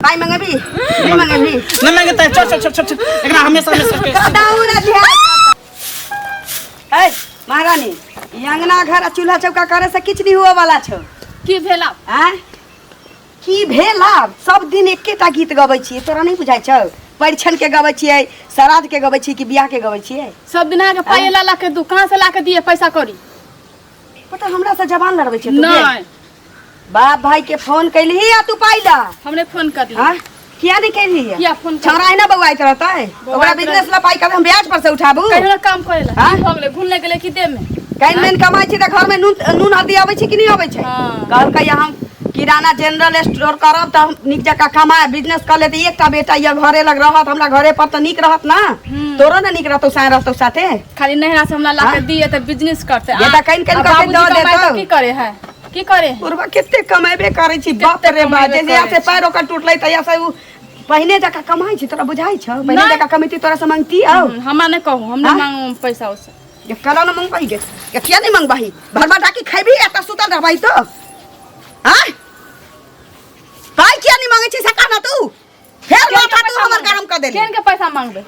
पाई मंगबी नहीं मंगबी नहीं मांगते चल एकरा हमेशा दाऊ ना ध्यान ए महारानी अंगना घर चूल्हा चौका करे से किछ नहीं हुआ वाला छ की भेला हैं की भेला सब दिन एकेटा गीत गबै छी तोरा नहीं बुझाइ छ परिछन के गबै छियै श्राद्ध के गबै छी कि बियाह के गबै छियै सब दिन के पाई ला के दू कहां से ला के दिए पैसा करी पता हमरा से जबान लड़बै छी नहीं बाप भाई के फोन कैली या तू पाइला हमने फोन कर दिया हां किया नहीं कैली है किया फोन कर छोरा है ना बउआइत रहता है ओकरा बिजनेस ला पाई कर हम ब्याज पर से उठाबू कहियो काम करेला हो गेले घुलने गेले कि दे में कहीं मेन कमाई छी त घर में नून हल्दी आबै छी कि नहीं आबै छै कहल के हम किराना जनरल स्टोर करब त हम निक जका कमाए बिजनेस कर ले त एकटा बेटा या घरे लग रहत हमरा घरे पर त निक रहत ना तोरो ना निक रहतो साय रहतो साथे खाली नहरा से हमरा ला के दिए त बिजनेस करते ये त कहीं करके दो देतो की करे है की करे पूर्वा कितने कमाबे करे छी बाप रे बाप जे ऐसे पैर ओकर टूटलै त ऐसे पहिने जका कमाई छी तोरा बुझाई छ पहिने जका कमिटी तोरा से मांगती आ हमरा ने कहू हम नहीं मांगू पैसा उसे ये कला न मांगबाई गे के किया नहीं मांगबाई भरबा डाकी खैबी एता सुतल रहबाई तो हां पाई किया नहीं मांगे छी सका ना तू फेर माथा तू हमर गरम कर देले केन के पैसा मांगबे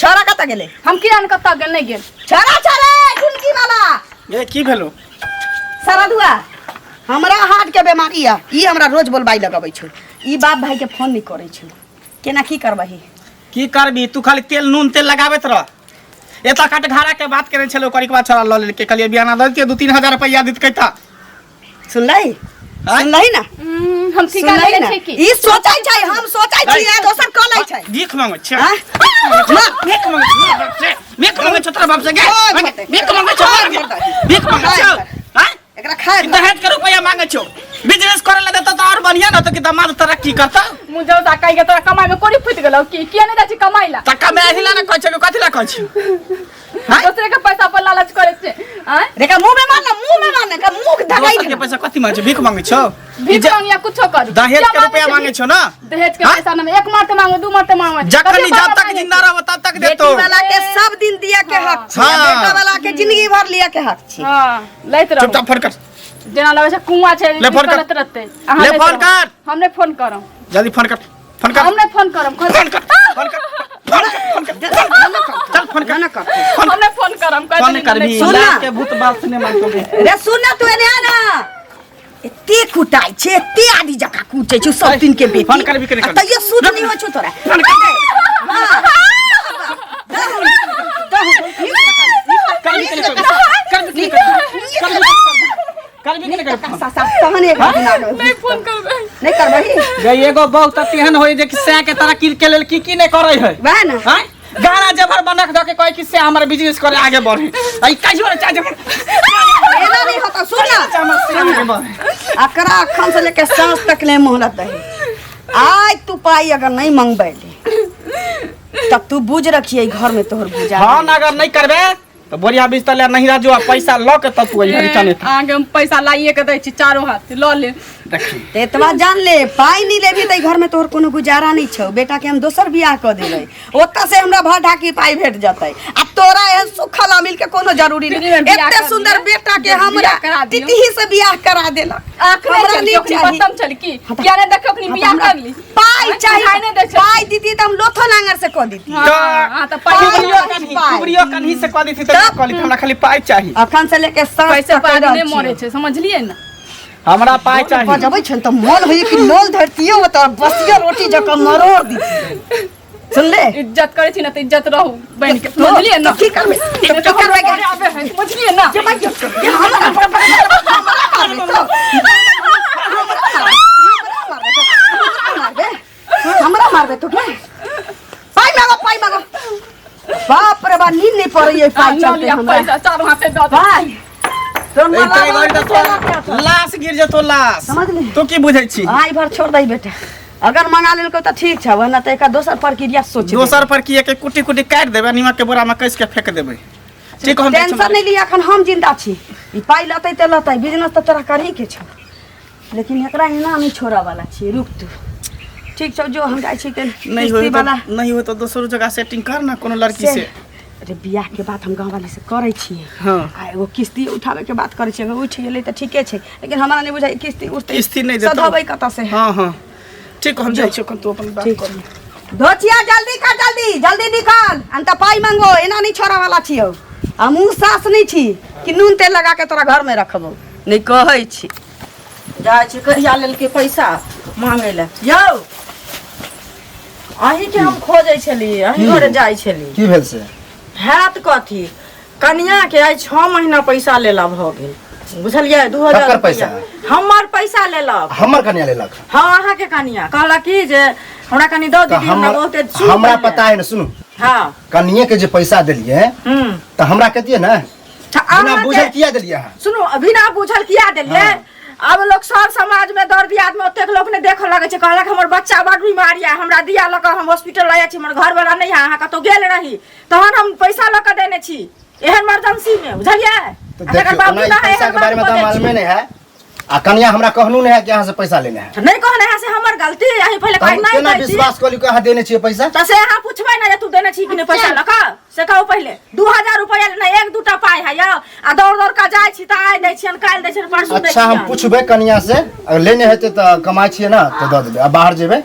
छोरा कत गेले हम किरान कत गेल नहीं गेल छोरा चले गुलकी वाला ये की भेलो सरदुआ हमरा हार्ट के बीमारी है ई हमरा रोज बोलबाई लगाबै छ ई बाप भाई के फोन नहीं करे छ केना की करबही की करबी तू खाली तेल नून तेल लगाबत रह एता काट घारा के बात करे छलो करी के बाद छोरा ल ले के कहलिए बियाना द के 2-3 रुपया देत कहता सुनलाई सुनलाई ना हम सिखा ले छै की ई सोचै छै हम सोचै छी ए दोसर क लै छै भीख मांगे छ भीख मांगे छ तोरा बाप से गे भीख मांगे छ भीख मांगे छ हां एकरा खाए दहेज के रुपया मांगे छ बिजनेस करे ले देता तो और बढ़िया न तो कि दामाद तरक्की करता मुझे जाकाई के तोरा कमाई में कोरी फुट गेलो की किया नहीं जाची कमाईला टका में हिला न कहै छ कथि ला कहै छ दूसरे के पैसा पर लालच करे छे हैं देखा मुंह में मारना का मुंह धगाई के पैसा कथि मांगे छ भीख मांगे छ भीख मांगिया कुछो कर दहेज के रुपया मांगे छ न दहेज के पैसा न एक मारते मांगो दू मारते मांगो जखन जब तक जिंदा रहब तब तक देतो बेटी वाला के सब दिन दिया के हक छै बेटा वाला के जिंदगी भर लिया के हक छै हां लैत रहो चुपचाप फोन कर जेना लगे छै कुआं छै ले फोन कर रहते ले फोन कर हमने फोन करम जल्दी फोन कर हमने फोन करम फोन कर चल फोन कर ना कर हमने फोन करम फोन कर भी सुन ना के भूत बात सुने मार तो रे सुन ना तू एने आ ना एते कुटाई छै एते आदि जका कुटै छै सब दिन के बेटी फोन कर भी करे त ये सुध नहीं हो छ तोरा फोन नहीं फोन करबे नहीं करबही गई एगो बहुत तेहन होय जे कि से के तरह किल के लेल की नहीं करे है वह ना हैं गाना जबर बनक द के कहे कि से हमर बिजनेस करे आगे बढ़े आई काजो चाहे एना नहीं होता सुन ना अकरा अखन से लेके सांस तक ले मोहलत दही आज तू पाई अगर नहीं मंगबैले तब तू बुझ रखिए घर में तोहर बुझा हां अगर नहीं करबे तो बढ़िया बिस्तर ले नहीं राजू पैसा ल के तब तू हरी चने आगे हम पैसा लाइए के दै छी चारों हाथ ल ले देखी एतबा जान ले पाई नहीं लेबी त घर में तोहर कोनो गुजारा नहीं छौ बेटा के हम दोसर बियाह क देबै ओत्ता से हमरा भर ढाकी पाई भेट जतै आ तोरा एहन सुखल अमिल के कोनो जरूरी नहीं एते सुंदर बेटा के हमरा तितही से बियाह करा देला हमरा नहीं खत्म चल की क्या ने देख अपनी बियाह कर ली पाई चाहिए पाई दीदी त हम लोथो नांगर से क दीती हां त पाई कुबरियो कन्ही से क दी त कहली हमरा खाली पाई चाहिए अखन से लेके सांस पैसे पाई नहीं मरे छे समझलिए ना हमरा पाई चाहिए बजबै छन त मोल होई कि लोल धरतियो त बसिया रोटी जका मरोड़ दी सुन ले इज्जत करे छी ना त इज्जत रहू बहन के समझलिए ना की करबे समझलिए ना हमरा मारबे तो क्या पाई मांगो बाप रे बा नींद नहीं पड़ ये पाई चलते हमरा पैसा चारों हाथ से दो भाई लाश गिर जतो लाश समझ ले तो की बुझै छी आई भर छोड़ दई बेटा अगर मंगा लेलको त ठीक छ वरना त एका दोसर प्रक्रिया सोच दोसर पर की एक कुटी कुटी काट देबे नीमक के बोरा में कस के फेंक देबे ठीक हम टेंशन नहीं लिया अखन हम जिंदा छी ई पाई लतै त लतै बिजनेस त तोरा करही के छ लेकिन एकरा इना नहीं छोड़ा वाला छी रुक तू ठीक छ जो हम जाय छी के नहीं हो तो दोसर जगह सेटिंग कर ना कोनो लड़की से अरे बियाह के बात हम गांव वाली से करे छिए हां आ एगो किस्ती उठावे के बात करे छिए उठ गेलै त ठीके छै लेकिन हमरा नहीं बुझाई किस्ती नहीं देतो सधबै कत से हां ठीक हम जाइ छी तू अपन बात कर धोचिया जल्दी कर, जल्दी निकाल। अंत पाई मांगो, एना नहीं छोड़ा वाला छियो। हमहू सास नहीं छी कि नून तेल लगा के तोरा घर में रखबो, नहीं कहै छी। जाइ छी कहिया लेल के पैसा मांगे ले यौ अही के हम खोजै छली, अही घरे जाइ छली। की भेल से? हैत कथी, कनिया के आई 6 महीना पैसा लेला भ गेल, बुझलियै? 2000 ककर पैसा? हमर पैसा लेलक। हमर कन्या लेलक? हाँ, अहाँ के कनिया कहला कि जे हमरा कनी दो दीदी, हमरा बहुते सुन हमरा पता है ना, सुनु। हां, कनिये के जे पैसा देलिए त हमरा कहतिए ना, बिना बुझल किया देलिए अहाँ? सुनु, बिना बुझल किया देलिए? अब लोग सर समाज में दर्द याद में ओतेक लोग ने देख लगे छे, कहलक हमर बच्चा बड़ बीमारी है, हमरा दिया लक हम हॉस्पिटल लाया छी, हमर घर वाला नहीं है, अहाँ कतो गेल रही तहन हम पैसा लक देने छी एहन इमरजेंसी में, बुझलिए? तो देखिए ओना पैसा के बारे में त मालूम नहीं है, आ कन्या हमरा कहनु नहीं है कि यहाँ से पैसा लेना है। नहीं कहने है से हमर गलती, यही पहले कहि नहीं केना विश्वास कली कि अहाँ देने छिए पैसा? त से अहाँ पुछबै ना जे तू देने छी कि नहीं पैसा लक, से कहू पहले। 2000 रुपया लेना, 1-2टा पाई है या आ दौड़ का जाय छी त आइ दै छियन, काल दै छियन, परसू दै छियन। अच्छा, हम पूछबे कन्या से, अगर लेने हेते त कमाई छिए ना त द देबे, आ बाहर जेबे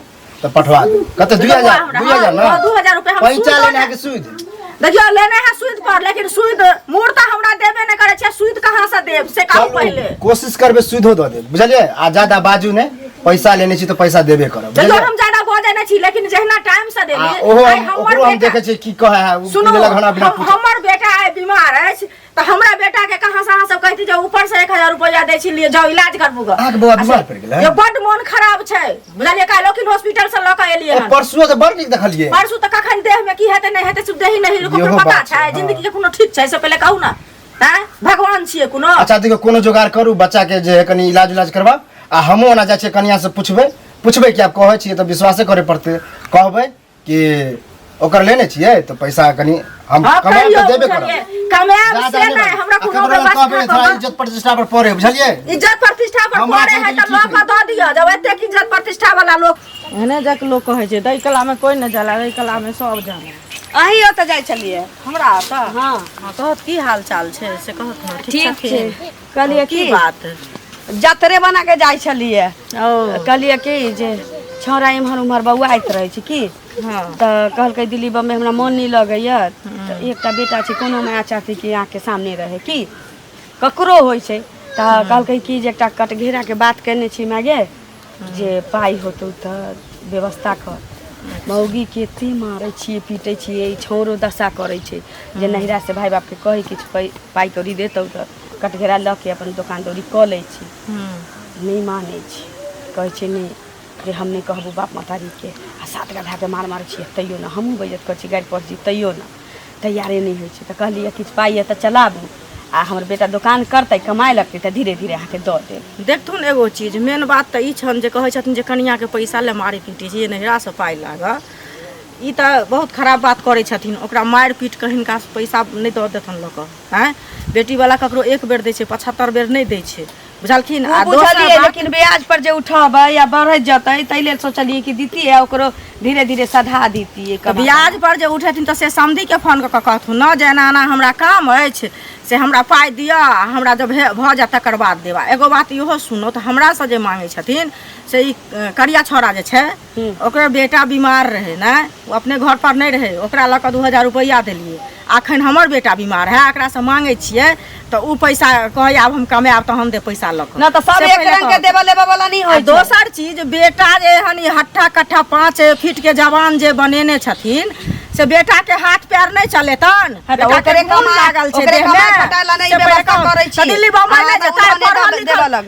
त पठवा दे। कते 2000 ना? 2000 रुपया हम पैसा लेने है कि सूद? देखियो लेने है सूद पर, लेकिन सूद मूर्त हमरा देबे न करे छै, सूद कहां से देब से कहू पहले। कोशिश करबे सूदो द दे, बुझलिए? आ ज्यादा बाजू ने, पैसा लेने छी तो पैसा देबे करब, देखो हम ज्यादा बजे नै छी, लेकिन जहना टाइम से देबे। ओहो हम देखे छै की कहे है, सुनो, हमर बेटा आइ बीमार अछि त हमरा बेटा के कहां से अहाँ सब कहती जे ऊपर से 1000 रुपया दै छी, लिए जाओ इलाज करबूगा। आग बउआ बीमार पड़ गेलै, ये बड मन खराब छै, बुझलिए? काल लेकिन हॉस्पिटल से लक एलिए हन। परसुओ त बड़ नीक देखलिए। परसू त कखन देह में की हेते नहीं हेते से देही नहीं लोक पता छै, जिंदगी के कोनो ठीक छै से पहले कहू ना। हैं, भगवान छिए कोनो। अच्छा देखो, कोनो जोगाड़ करू बच्चा के जे है कनी इलाज करबा, आ हमो ना जाय छै कन्या से पूछबे कि आप कहै छिए त विश्वासे करे पड़ते, कहबै कि ओकर लेने छिए त पैसा कनी हम कमाए त देबे करब। कमाए से नहीं, हमरा कोनो कहबै थोड़ा इज्जत प्रतिष्ठा पर पड़े, बुझलिए? इज्जत प्रतिष्ठा पर पड़े है त लोग द दियो, जब एते की इज्जत प्रतिष्ठा वाला लोग एने जक लोग कहै छै दै कला में कोई न जाला, दै कला में सब जाने। अही ओत जाय छलिए हमरा त हां कहत की हाल चाल छै से कहत ठीक छै। कहलिए की बात, जतरे बना के जाय छलिए, कहलिए कि जे छोरा इम्हर उम्हर बौआइत रहे छै की, त कहलकै दिल्ली बम्बे हमरा मन नहीं लगैया, त एकटा बेटा छै, कोनो माया चाहती कि आँख के सामने रहे की, ककरो होइ छै, त कहलकै कि जे एकटा कटघेरा के बात करने छी मागे, जे पाई होतौ त व्यवस्था कर। मौगी के एते मारे छिए, पीटे छिए, छोरो दशा करे छै जे नहिरा से भाई बाप के कहे किछ पाई कौड़ी देतौ त कटघेरा ल के अपन दुकान दौरी क लै छी। नहीं माने छी, कहे छै नहीं जे हम नहीं कहबू बाप मातारी के, आ 7 गधा के मार छिए तैयो ना, हमहूँ बेइज्जत कर छी, गाड़ी पर छी तैयो ना, तैयारे नहीं होइ छै। त कहलिए किछ पाई त चलाबू, आ हमर बेटा दुकान करतै, कमाए लगतै त धीरे धीरे अहाँके द देब। देखथुन एगो चीज, मेन बात त ई छन जे कहै छथिन जे कनिया के पैसा ले मारे पीटे छै, नहिरा से पाई लाग, ई त बहुत खराब बात करे छथिन। ओकरा मार पीट के हिनका पैसा नहीं द देथन लोक, हैं? बेटी वाला ककरो एक बेर दै छै, 75 बेर नहीं दै छै, बुझलखिन? आ बुझलिए, लेकिन ब्याज पर जे उठब या बढ़त जतै तै लेल सोचलिए कि दीती है, ओकरो धीरे धीरे सधा दीती। ब्याज पर जे उठेथिन त से समधी के फोन क के कहथुन न जे एना एना हमरा काम अछि, से हमरा पाई दिया, हमरा जब भ जा तकर बाद देबा। एगो बात इहो सुनो, त हमरा से जे मांगे छथिन से ई करिया छोरा जे छै, ओकर बेटा बीमार रहे ना, वो अपने घर पर नहीं रहे, ओकरा ल क 2000 रुपया देलिए। अखन हमर बेटा बीमार है, एकरा से मांगे छिए त उ पैसा कहे आब हम कमाएब त हम दे पैसा ल क। ना त सब एक रंग के देबा लेबा वाला नहीं होय। दोसर चीज, बेटा जे हनी हट्ठा कट्ठा 5 फीट के जवान जे बनेने छथिन, से बेटा के हाथ पैर नहीं चलेतन, बेटा के कम लागल छै देह में, खटाला नहीं व्यवस्था करै छी। दिल्ली बम्बई ले जतै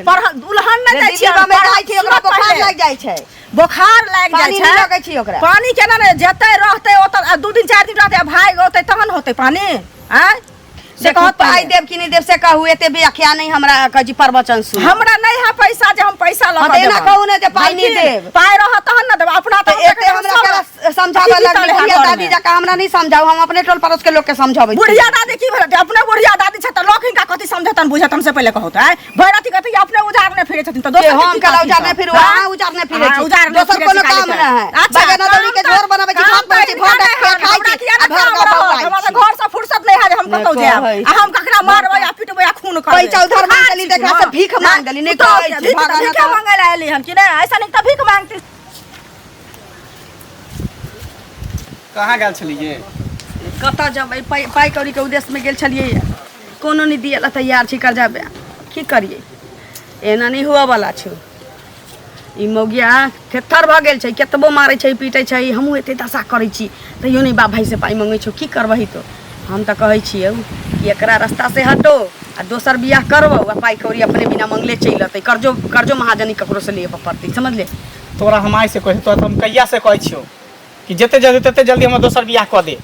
पढ़ल दुल्हन नहीं दै छी, बम्बई जाइ छी ओकरा बुखार लाग जाइ छै, बुखार लाग जाइ छै, लगै छी ओकरा पानी केना ने जतै रहतै ओत 2 दिन 4 दिन रहतै, भाग ओतै तहन होतै पानी। हैं से कहत पाई देब कि नहीं देब से कहू, एते व्याख्या नहीं हमरा कजी प्रवचन सुन। हमरा नहीं है पैसा जे हम पैसा ल के देना कहू ने जे पाई नहीं देब, पाई रह तहन न देब। अपना त एते हमरा के समझावे लगली, बुढ़िया दादी जका हमरा नहीं समझाऊ, हम अपने टोल पड़ोस के लोग के समझाबै। बुढ़िया दादी की भेल? अपने बुढ़िया दादी छ त लोक हिनका कथि समझतन बुझतन से पहले कहत है। भैरती कहती अपने उजारने फिरे छथिन त दोसर हम कला उजारने फिरू, हां उजारने फिरे छी, दोसर कोनो काम ना है। बगन दौरी के झोर बनाबै छी, भात बनबै छी, भात खाइ छी, घर का बौआ हमरा घर से फुर्सत नहीं है जे हम कतौ जाब, आ हम ककरा मारबै या पिटबै या खून करबै। पैसा उधार मांग देली, देखा से भीख मांग देली, नहीं कहै छी भीख मांगे ला एली हम कि नहीं, ऐसा नहीं त भीख मांगती कहाँ गेल छलिए? कतऽ जेबै? पाइ कौड़ी के उद्देश्य में गेल छलिए। कोनो नहीं दिए ला तैयार छी कर्जा बे। की करिए? एना नहीं हुआ वाला छौ। ई मौगिया थेथर भ गेल छै, केतबो मारै छै पीटै छै, हमहूँ एते दशा करै छी तैयो नहीं बाप भाई से पाइ मंगै छौ। की करबही तो? हम तऽ कहै छियौ कि एकरा रास्ता से हटो आ दोसर बियाह करबो आ पाइ कौड़ी अपने बिना मंगले चलि अतै। कर्जो महाजनी ककरो से लिए पड़तै, समझले? तोरा हम आइ से कहि तो हम कहिया से कहै छियौ कि जते जल्दी हम दोसर बियाह कऽ दे।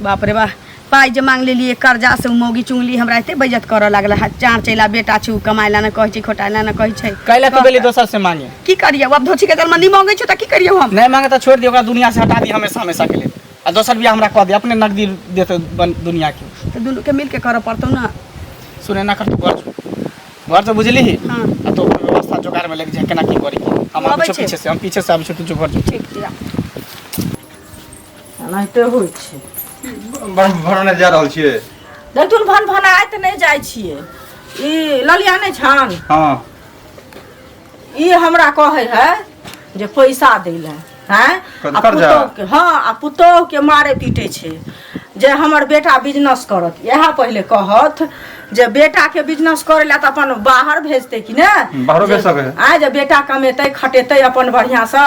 बाप रे बाप, पाइ जे मांग लेलिए कर्जा से मौगी चुंगली हमरा एते बेइज्जत करऽ लागल। चार चैला बेटा छु, कमाइ ला न कहै छी, खोटाइ ला न कहै छै। कैला तू गेली दोसर से मांगे? की करिए? अब धोची के तेल मंदी मांगै छौ त की करिए हम? नहीं मांगे तो छोड़ दियो, ओकरा दुनिया से हटा दी हमेशा हमेशा के लिए। आ दोसर बियाह हमरा कह दे, अपने नकदी देते दुनिया के। तो दुनू के मिल के करऽ पड़तौ ना। सुने ना कर तू घर से बुझली ही। हाँ। आ तो व्यवस्था जोगाड़ में लग जाए, केना की करी। हम आबै आबै छै। पीछे से, हम पीछे से आबै छी, तू घर जो। ठीक छै। एनाहिते होइ छै। भरने जा रहल छियै? देखथुन भनभनाइत नहीं जाइ छियै। ई ललिया नहीं छन, हाँ ई हमरा कहे है जे पैसा दै ले हैं। आ कर्जा? पुतोह के, हाँ, आ पुतोह के मारे पीटे छै जे हमर बेटा बिजनेस करत। यह पहले कहत जे बेटा के बिजनेस करे ला तो अपन बाहर भेजते कि ने। बाहरो भेज सके है। आ जे बेटा कमेते खटेते अपन बढ़िया से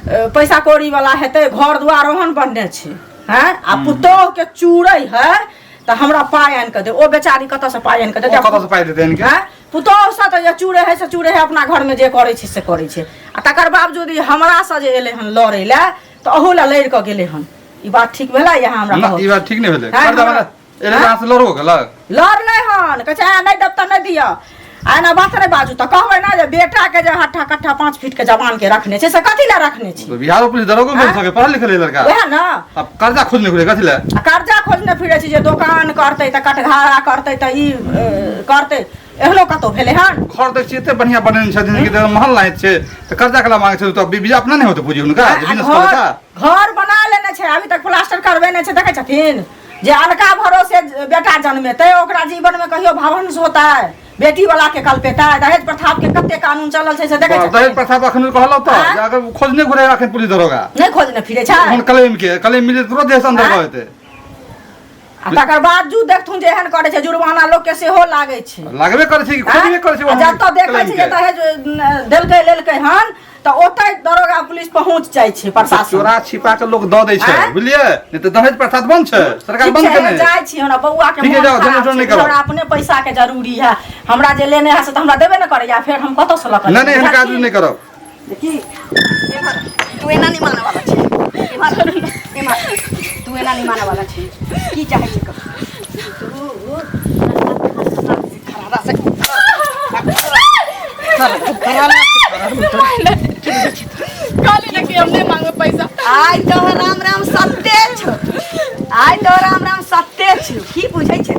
पैसा कौड़ी वाला हेते, घर दुआर ओहन बनने छै हैं। आ पुतोह के चूड़ै है तो हमरा पाइ आनि के दे। ओ बेचारी कतऽ से पाइ आनि के दे? कतऽ से पाइ देते इनके? हैं? पुतोह से तो ये चूड़े है से चूड़े है, अपना घर में जे करे छै से करे छै। आ तकर बावजूद हमरा से जे एले हन लड़ै ले तो अहू ला लड़ के गेले हन। ई बात ठीक भेला? यहाँ हमरा ना, कहू। ई बात ठीक नहीं भेलै। हाँ, कर्जा हाँ। वाला एले कहाँ से लड़ो गेलक? लड़ नहीं हन, कहे छै नहीं दब त नहीं दिया। आ ना बात रे बाजू तो कहबै ना जे बेटा के जे हट्ठा कट्ठा 5 फीट के जवान के रखने छै से कथी ला रखने छी? तो बिहार पुलिस दरोगो भेज सके, पढ़ल लिखल है लड़का। वह ना। अब कर्जा खोजने के लिए कथी ले? आ कर्जा खोजने फिरे छी जे दुकान करते त कटघारा करते त ई करते। एहनो कतौ भेले हन? घर देख छी एते बढ़िया बनेने छथिन कि महल लायक छै, तो कर्जा कला मांगे छै, तो बीजा अपना नहीं होते पूजी उनका जे बिजनेस करता। घर बना लेने छै, अभी तक प्लास्टर करबेने छै। देखे छथिन जे अनका भरोसे बेटा जन्मेते ओकरा जीवन में कहियो भवंस होता है, बेटी वाला के कल्पेता है। दहेज प्रथा के कते कानून चलल छै से देखे दहेज छथिन। प्रथा अखन कहलौ तो हाँ? जे अगर खोजने घुरे अखन पुलिस दरोगा नहीं खोजने फिरे छै। हम क्लेम मिले तुरंत देश अंदर हाँ? होते। आ तकर बावजूद देखथुन जे एहन करे छै जुर्माना लोग के सेहो लागे छै। लागबे करे छै कि खोजबे करे छै। आ जतऽ देखे छै जे दहेज देलकै लेलकै हन तो ओतै दरोगा पुलिस पहुंच जाइ छै, प्रशासन। चोरा छिपा के लोग दऽ दै छै, हाँ? बुझलिए? नहीं तो दहेज प्रथा बंद छै, सरकार ठीक बंद छै, केने जाइ छी। हमरा बौआ के ठीक है, मोन जाओ, खराब झंझट नहीं छै, करो। हमरा अपने पैसा के जरूरी है। हमरा जे लेने है से तो हमरा देबे न करैया, फिर हम कतऽ से लऽ नहीं नहीं एहन काज नहीं करब। देखी तू एना नहीं माने वाला छै। तू एना नहीं माने वाला छै। की चाहे छै? काली ना कि हमने मांगे पैसा। आइ तो राम राम सत्ते छौ। आइ तो राम राम सत्ते छौ। की बुझै छै?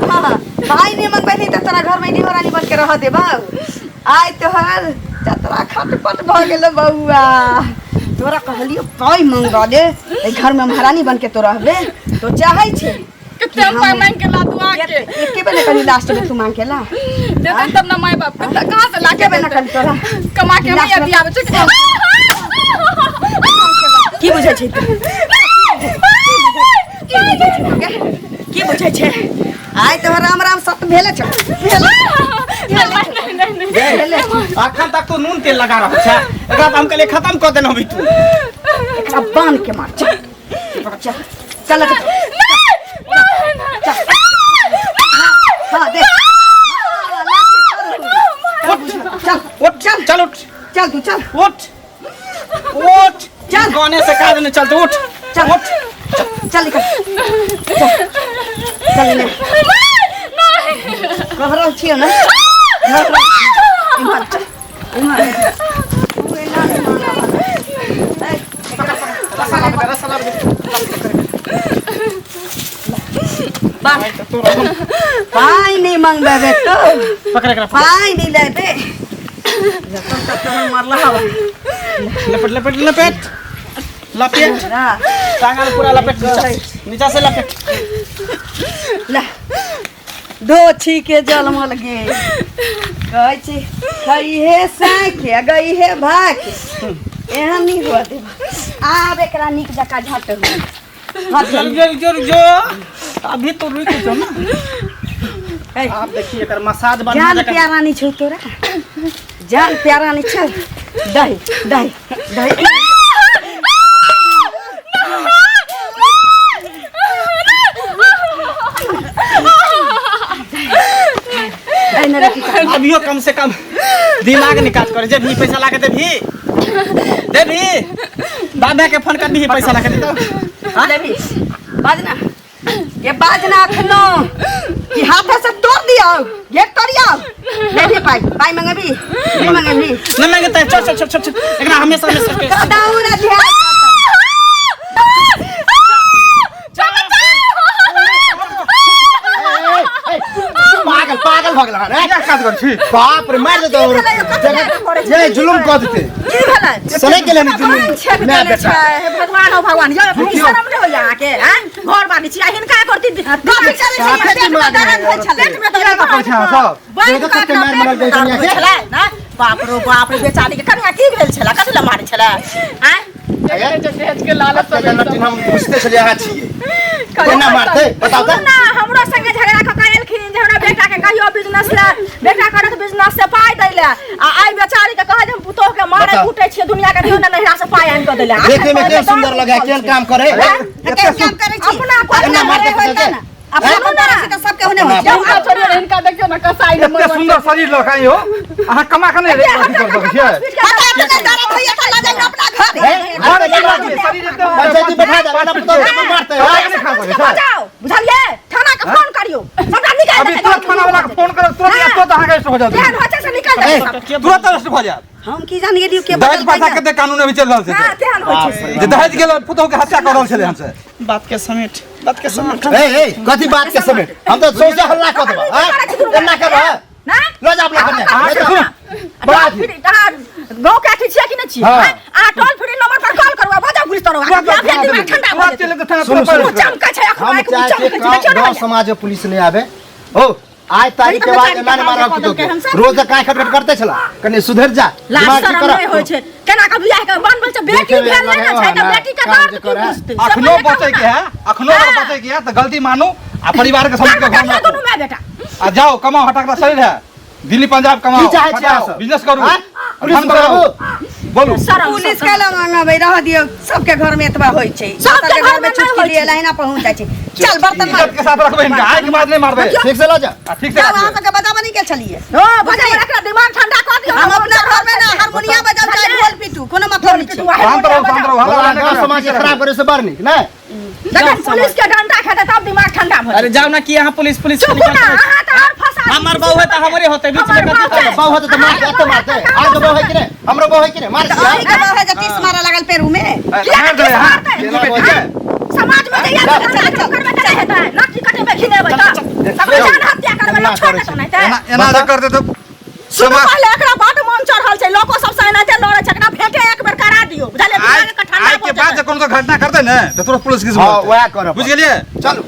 हाँ, भाई ने मंगबैली त तोरा घर में डिहोरानी बन के रह देबौ। आइ तोहर जतरा खटपट भ गेल बौआ। तोरा कहलियो पाई मंगा दे, ए घर में महारानी बन के तो रहबे। तो चाहै छै कितने पाई मांग के ला तू आके? एके बेर कनी लास्ट में तू मांग के ला। दे दे तब ना माय बाप के कहां से ला एके के बेर कनी तोरा कमा के हम ये दिया बच्चे के। की बुझै छै तू? की बुझै छै? आइ तो राम राम सत भेले छ। अखन तक तो नून तेल लगा रहल छै, एकरा त हम कहले खत्म क देना भी तू। एकरा बांध के मार। चल चल हाँ दे। उठ चल चल उठ चल तू चल उठ उठ चल। गाने से काज नहीं चलते, उठ चल उठ चल निकल चल ले कह रहल छियो ना इमहर चल इमहर तू एना पाई नहीं मांगबे तो पकड़ के पाई नहीं लेबे जब मरला हवा लपेट लपेट लपेट लपेट टांगल पूरा लपेट नीचा से लपेट। ला दो छी के जलमल गे कहै छी खई है साँखे गई है भाग एहन नहीं हुआ देबा आब एकरा निक जका झट हो जो अभी तो रुक जाओ ना। आप देखिए एकर मसाज बन जान प्यारा नहीं छौ तोरा जान प्यारा नहीं छौ दही दही दही अभियो कम से कम दिमाग निकाल कर जब भी पैसा लाके दे भी बाबा के फोन कर भी पैसा लाके दे दो। हां देवी बाजना ये बाजना अखनो कि हाथ से तोड़ दियो ये तोड़ियो देवी पाई मंगबी न मांगते चल एकरा हमेशा के दाऊरा ध्यान पागल भगला रे क्या काज कर छी बाप रे मार दे ये जुलुम कह देते की भला सने के लिए जुलुम मैं बेटा हे भगवान हो भगवान यो अपनी शर्म नहीं हो जा के हैं घर बानी छिया हिनका करती गाड़ी चले साथे की मार दे पेट में तो क्या कर छी सब देखो तो के मार मार दे दुनिया के ना बाप रे बेचारी के कन्या की भेल छला कथि ल मारै छला हैं दहेज के लालच अब तक नटिन हम पूछते चले आ छिए केना मारते बताओ तो ना हमरो संगे झगड़ा क कायल खिन जे हमरा बेटा के कहियो बिजनेस ले बेटा करत बिजनेस से पाई दैले आ आई बेचारी के कहे जे हम पुतोह के मारे बताओ। कूटे छिए दुनिया के दियो ना नहिरा से पाई आन क देले देखे में केन सुंदर लगे केन काम करे के काम करे छी अपना को अपना मारते होता ना अपना बंदा से तो सबके होने हो इनका छोड़िए इनका देखियो ना कसाई ले इतने सुंदर शरीर लखाई हो अहाँ कमा के नहीं अथी कर दो छियै अपना दर्द होइए तो ला जाओ अपना घर शरीर एकदम पंचायती बैठा दे ना तो मारते हो नहीं खा सके सर बचाओ बुझलिए थाना के फोन करियो सबटा निकाल अभी तुरंत थाना वाला के फोन करो तुरंत तो अहाँ के अरेस्ट हो जाओ ध्यान होचे से निकाल दे तुरंत अरेस्ट हो जाओ हम की जानिए दियो के दहेज प्रथा के कानून अभी चल रहल हां छै ध्यान होचे जे दहेज के पुतोह के हत्या कर रहल छले हमसे बात के समेट ए कथी बात के समेट हम तो सोचे हल्ला कर देबा हां एना कर ना लो जा अपना कन्या अहाँ के सुन बड़ा गौ के अथी छिए कि नहीं छिए हाँ। आ टोल फ्री नंबर पर कॉल करवा बजा पुलिस तोरो आ दिमाग ठंडा हो चले तो थाना सुनो, सुनो। चमका छै हम अखबार के चाहे चमका कि छै देखियो गांव ना समाज में पुलिस नहीं आवे ओ आज तारीख के बाद मैंने मारा कुतो के रोज काय खटखट करते छला कने सुधर जा लाज दिमाग शरम ठीक कर नहीं होय छै केना के बियाह के बनबल छै बेटी देखे भेल लगे नहीं छै ना, त बेटी के काम दर्द जे की करे। बुझतै अखनो बचे के है अखनो बचे के है तो गलती मानो आ परिवार के समझ के घर में दोनों में बेटा आ जाओ कमाओ हटकरा शरीर है दिल्ली पंजाब कमाओ की चाहे खटाओ, छियै? बिजनेस करू हाँ? पुलिस धन कमाओ बोलू शरम पुलिस के ला मांगबे रह दियो सबके घर में एतबा होय छै सबके घर में छुटकी नहीं लिए होय लाइना पहुंच जाय छै चल बर्तन मार इज्जत के साथ रखबे इनका आय के बाद नहीं मारबे ठीक से ला जा ठीक से जब वहां रखबे। तक बताबा नहीं के चलिए ओ बजा एकरा दिमाग ठंडा कर दियो हम अपना घर में ना हारमोनिया बजाओ चाहे ढोल पीटू कोनो मतलब नहीं छै शांत रहो हल्ला बड़ा नहीं गांव करो, समाज ठीक के से खराब करे से बाहर निक ना जब पुलिस के डंडा खेते तब दिमाग ठंडा भ अरे जाओ ना कि यहाँ पुलिस चुप ना अहाँ त और फसा हमार बहू है तो हमारे होते बीच में हमार कथी बाप बाऊ होते तो मारते आज बहु है कि नहीं हमरो बहु है कि नहीं मार आई के है जे 30 मारा लगल पेरू में मार दे हां ये बेटी है समाज में जइया करबे त हेतै नाची कटे में खिनेबै त सब जान हत्या करबे ल छोड़ देतौ नहीं त एना जे करते तो सुनो पहले एकरा बड मन चढ़ल छै लोको सब से एनाते लड़े छै एकरा भेटे एक बेर करा दियो बुझलिए दिमाग के ठंडा आज के बाद जे कोनो घटना करते ना तो तुरंत पुलिस की हां जरूरत वह करो बुझ गेलिए चलो